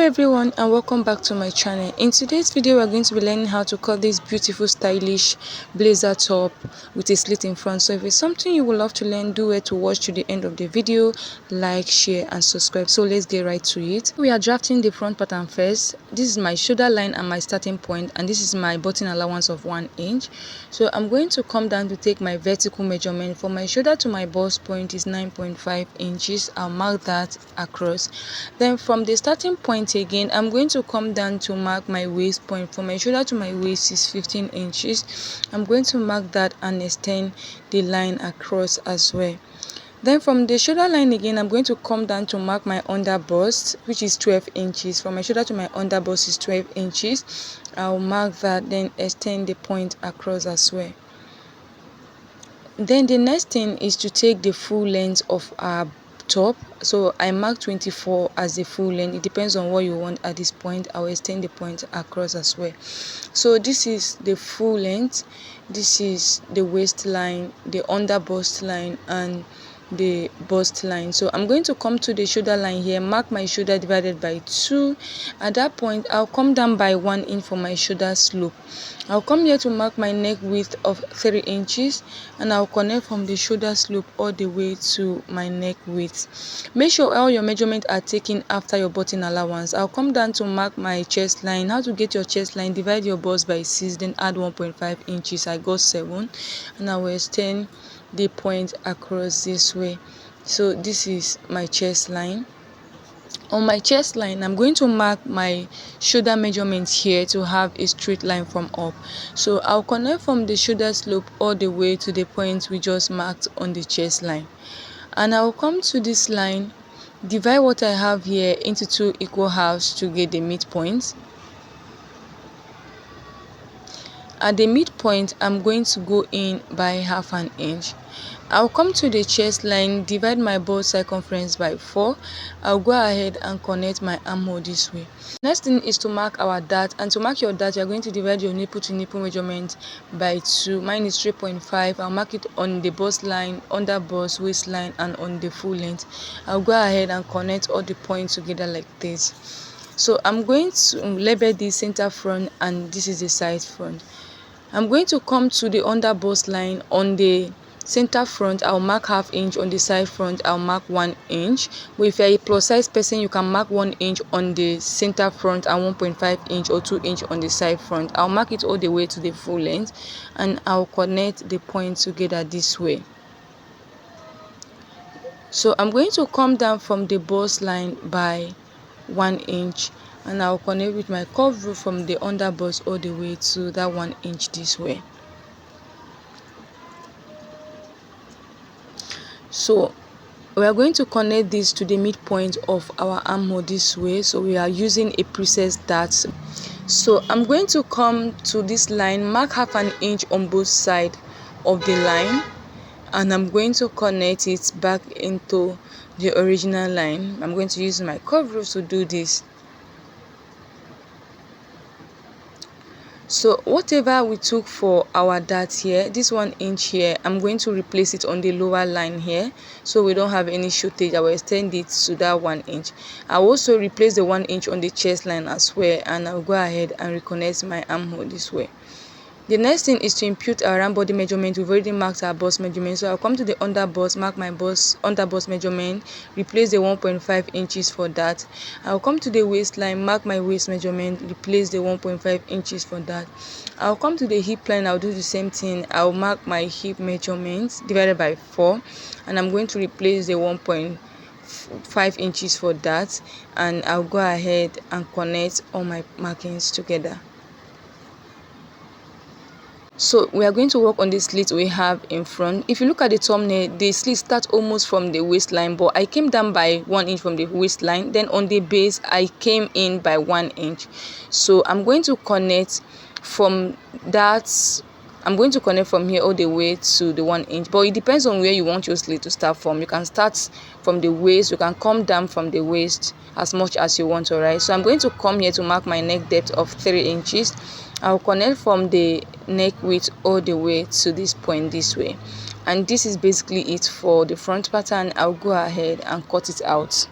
everyone, and welcome back to my channel. In today's video we're going to be learning how to cut this beautiful stylish blazer top with a slit in front. So if it's something you would love to learn, do it to watch to the end of the video, like, share and subscribe. So let's get right to it. We are drafting the front pattern first. This is my shoulder line and my starting point, and this is my button allowance of 1 inch. So I'm going to come down to take my vertical measurement. For my shoulder to my bust point is 9.5 inches. I'll mark that across. Then from the starting point again, I'm going to come down to mark my waist point. From my shoulder to my waist is 15 inches. I'm going to mark that and extend the line across as well. Then from the shoulder line again, I'm going to come down to mark my under bust, which is 12 inches. From my shoulder to my under bust is 12 inches. I'll mark that, then extend the point across as well. Then the next thing is to take the full length of our top. So I mark 24 as the full length. It depends on what you want at this point. I'll extend the point across as well. So this is the full length, this is the waistline, the under bust line and the bust line. So I'm going to come to the shoulder line here, mark my shoulder divided by 2. At that point I'll come down by 1 inch for my shoulder slope. I'll come here to mark my neck width of 3 inches, and I'll connect from the shoulder slope all the way to my neck width. Make sure all your measurements are taken after your button allowance. I'll come down to mark my chest line. How to get your chest line: divide your bust by 6, then add 1.5 inches. I got 7, and I will extend the point across this way. So this is my chest line. On my chest line, I'm going to mark my shoulder measurements here to have a straight line from up. So I'll connect from the shoulder slope all the way to the point we just marked on the chest line. And I'll come to this line, divide what I have here into 2 equal halves to get the midpoint. At the midpoint, I'm going to go in by 1/2 inch. I'll come to the chest line, divide my bust circumference by 4. I'll go ahead and connect my armhole this way. Next thing is to mark our dart, and to mark your dart, you're going to divide your nipple to nipple measurement by 2. Mine is 3.5. I'll mark it on the bust line, under bust, waistline and on the full length. I'll go ahead and connect all the points together like this. So I'm going to label the center front, and this is the side front. I'm going to come to the under bust line. On the center front, I'll mark 1/2 inch. On the side front, I'll mark 1 inch. But if you're a plus size person, you can mark 1 inch on the center front and 1.5 inch or 2 inch on the side front. I'll mark it all the way to the full length, and I'll connect the points together this way. So I'm going to come down from the bust line by 1 inch, and I'll connect with my curve rule from the under bust all the way to that 1 inch this way. So we are going to connect this to the midpoint of our armhole this way. So we are using a preset dart. So I'm going to come to this line, mark 1/2 inch on both sides of the line, and I'm going to connect it back into the original line. I'm going to use my curve rule to do this. So whatever we took for our dart here, this 1 inch here, I'm going to replace it on the lower line here, so we don't have any shortage. I will extend it to that 1 inch. I'll also replace the 1 inch on the chest line as well, and I'll go ahead and reconnect my armhole this way. The next thing is to impute our round body measurement. We've already marked our bust measurement, so I'll come to the under bust, mark my under bust measurement, replace the 1.5 inches for that. I'll come to the waistline, mark my waist measurement, replace the 1.5 inches for that. I'll come to the hip line, I'll do the same thing. I'll mark my hip measurement divided by 4, and I'm going to replace the 1.5 inches for that, and I'll go ahead and connect all my markings together. So we are going to work on the slit we have in front. If you look at the thumbnail, the slit starts almost from the waistline, but I came down by 1 inch from the waistline. Then on the base, I came in by 1 inch. So I'm going to connect from that. I'm going to connect from here all the way to the 1 inch, but it depends on where you want your slit to start from. You can start from the waist, you can come down from the waist as much as you want. Alright, so I'm going to come here to mark my neck depth of 3 inches. I'll connect from the neck width all the way to this point this way, and this is basically it for the front pattern. I'll go ahead and cut it out.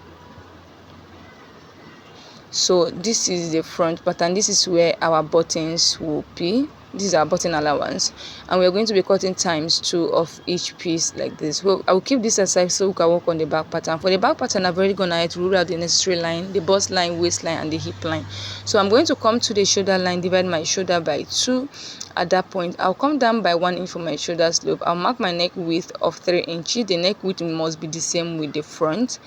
So this is the front pattern. This is where our buttons will be. This is our button allowance, and we're going to be cutting times 2 of each piece like this. Well, I will keep this aside so we can work on the back pattern. For the back pattern, I've already gone ahead to rule out the necessary line, the bust line, waistline, and the hip line. So I'm going to come to the shoulder line, divide my shoulder by 2. At that point, I'll come down by 1 inch for my shoulder slope. I'll mark my neck width of 3 inches. The neck width must be the same with the front,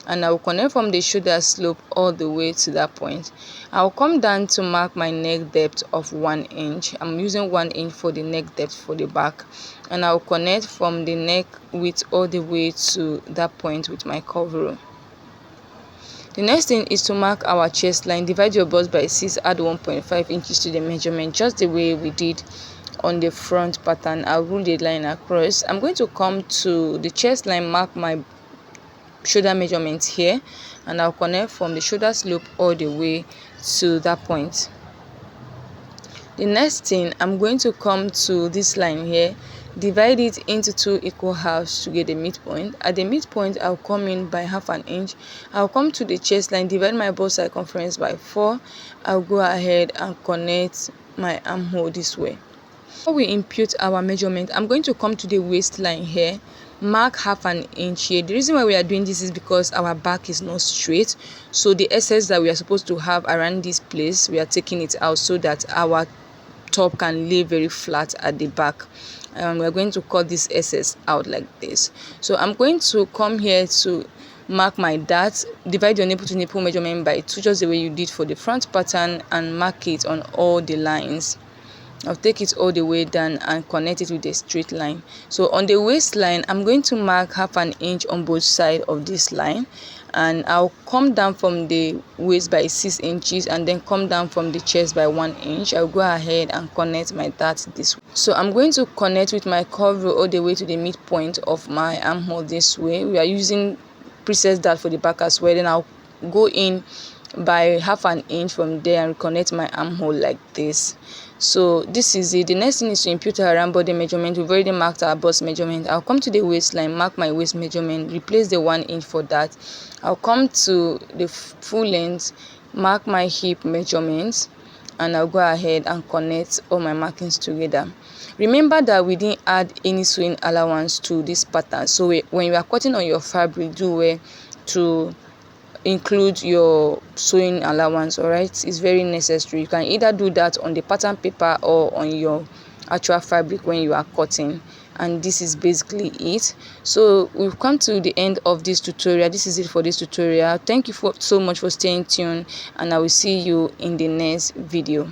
and I will connect from the shoulder slope all the way to that point. I'll come down to mark my neck depth of 1 inch. I'm using 1 inch for the neck depth for the back, and I'll connect from the neck width all the way to that point with my curve rule. The next thing is to mark our chest line. Divide your bust by 6, add 1.5 inches to the measurement, just the way we did on the front pattern. I'll rule the line across. I'm going to come to the chest line, mark my shoulder measurement here, and I'll connect from the shoulder slope all the way to that point. The next thing, I'm going to come to this line here, divide it into 2 equal halves to get the midpoint. At the midpoint, I'll come in by ½ an inch. I'll come to the chest line, divide my bust circumference by 4. I'll go ahead and connect my armhole this way. Before we impute our measurement, I'm going to come to the waistline here, mark ½ an inch here. The reason why we are doing this is because our back is not straight, so the excess that we are supposed to have around this place, we are taking it out so that our top can lay very flat at the back, and we're going to cut this excess out like this. So I'm going to come here to mark my dart, divide your nipple to nipple measurement by 2, just the way you did for the front pattern, and mark it on all the lines. I'll take it all the way down and connect it with a straight line. So on the waistline, I'm going to mark ½ an inch on both sides of this line, and I'll come down from the waist by 6 inches and then come down from the chest by 1 inch. I'll go ahead and connect my dart this way. So I'm going to connect with my curve rule all the way to the midpoint of my armhole this way. We are using preset dart for the back as well. Then I'll go in by ½ an inch from there and connect my armhole like this. So this is it. The next thing is to impute our round body measurement. We've already marked our bust measurement. I'll come to the waistline, mark my waist measurement, replace the 1 inch for that. I'll come to the full length, mark my hip measurements, and I'll go ahead and connect all my markings together. Remember that we didn't add any sewing allowance to this pattern, so when you are cutting on your fabric, do well to include your sewing allowance. All right, it's very necessary. You can either do that on the pattern paper or on your actual fabric when you are cutting. And this is basically it. So we've come to the end of this tutorial. This is it for this tutorial. Thank you so much for staying tuned, and I will see you in the next video.